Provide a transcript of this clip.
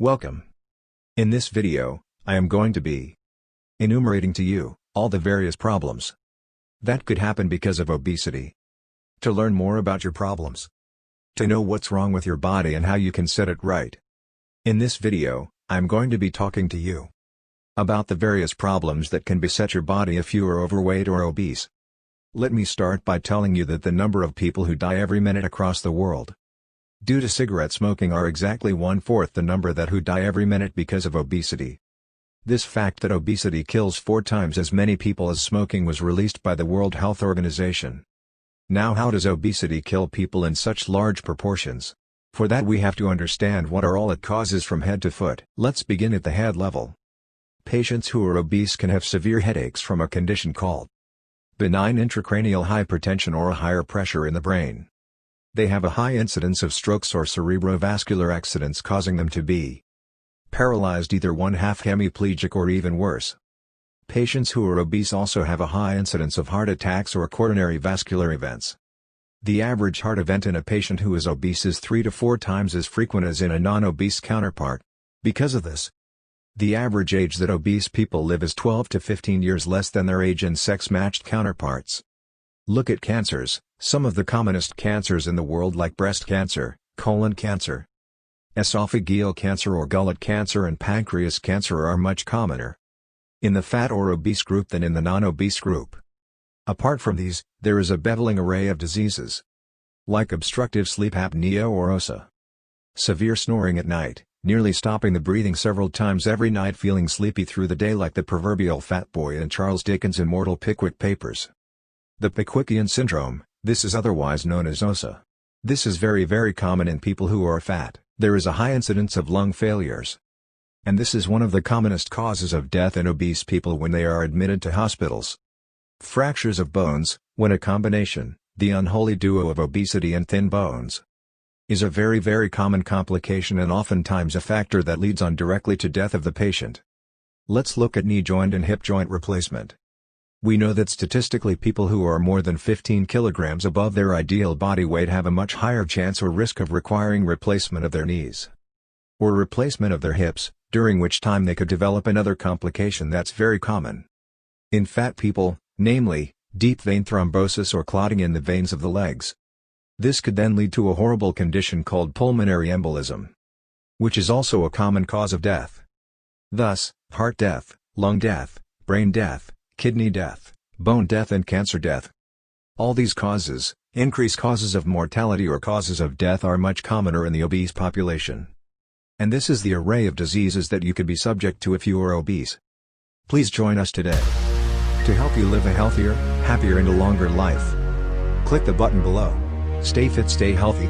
Welcome. In this video, I am going to be enumerating to you all the various problems that could happen because of obesity. To learn more about your problems, to know what's wrong with your body and how you can set it right. In this video, I'm going to be talking to you about the various problems that can beset your body if you are overweight or obese. Let me start by telling you that the number of people who die every minute across the world due to cigarette smoking are exactly 1/4 the number that who die every minute because of obesity. This fact that obesity kills 4 times as many people as smoking was released by the World Health Organization. Now, how does obesity kill people in such large proportions? For that we have to understand what are all it causes from head to foot. Let's begin at the head level. Patients who are obese can have severe headaches from a condition called benign intracranial hypertension or a higher pressure in the brain. They have a high incidence of strokes or cerebrovascular accidents causing them to be paralyzed, either one-half hemiplegic or even worse. Patients who are obese also have a high incidence of heart attacks or coronary vascular events. The average heart event in a patient who is obese is 3 to 4 times as frequent as in a non-obese counterpart. Because of this, the average age that obese people live is 12 to 15 years less than their age and sex-matched counterparts. Look at cancers. Some of the commonest cancers in the world, like breast cancer, colon cancer, esophageal cancer or gullet cancer, and pancreas cancer, are much commoner in the fat or obese group than in the non-obese group. Apart from these, there is a beveling array of diseases like obstructive sleep apnea or OSA, severe snoring at night, nearly stopping the breathing several times every night, feeling sleepy through the day like the proverbial fat boy in Charles Dickens' immortal Pickwick Papers. The Pickwickian syndrome, this is otherwise known as OSA. This is very common in people who are fat. There is a high incidence of lung failures, and this is one of the commonest causes of death in obese people when they are admitted to hospitals. Fractures of bones, when a combination, the unholy duo of obesity and thin bones, is a very common complication and oftentimes a factor that leads on directly to death of the patient. Let's look at knee joint and hip joint replacement. We know that statistically people who are more than 15 kilograms above their ideal body weight have a much higher chance or risk of requiring replacement of their knees or replacement of their hips, during which time they could develop another complication that's very common in fat people, namely, deep vein thrombosis or clotting in the veins of the legs. This could then lead to a horrible condition called pulmonary embolism, which is also a common cause of death. Thus, heart death, lung death, brain death, kidney death, bone death and cancer death. All these causes, increased causes of mortality or causes of death, are much commoner in the obese population. And this is the array of diseases that you could be subject to if you are obese. Please join us today to help you live a healthier, happier and a longer life. Click the button below. Stay fit, stay healthy.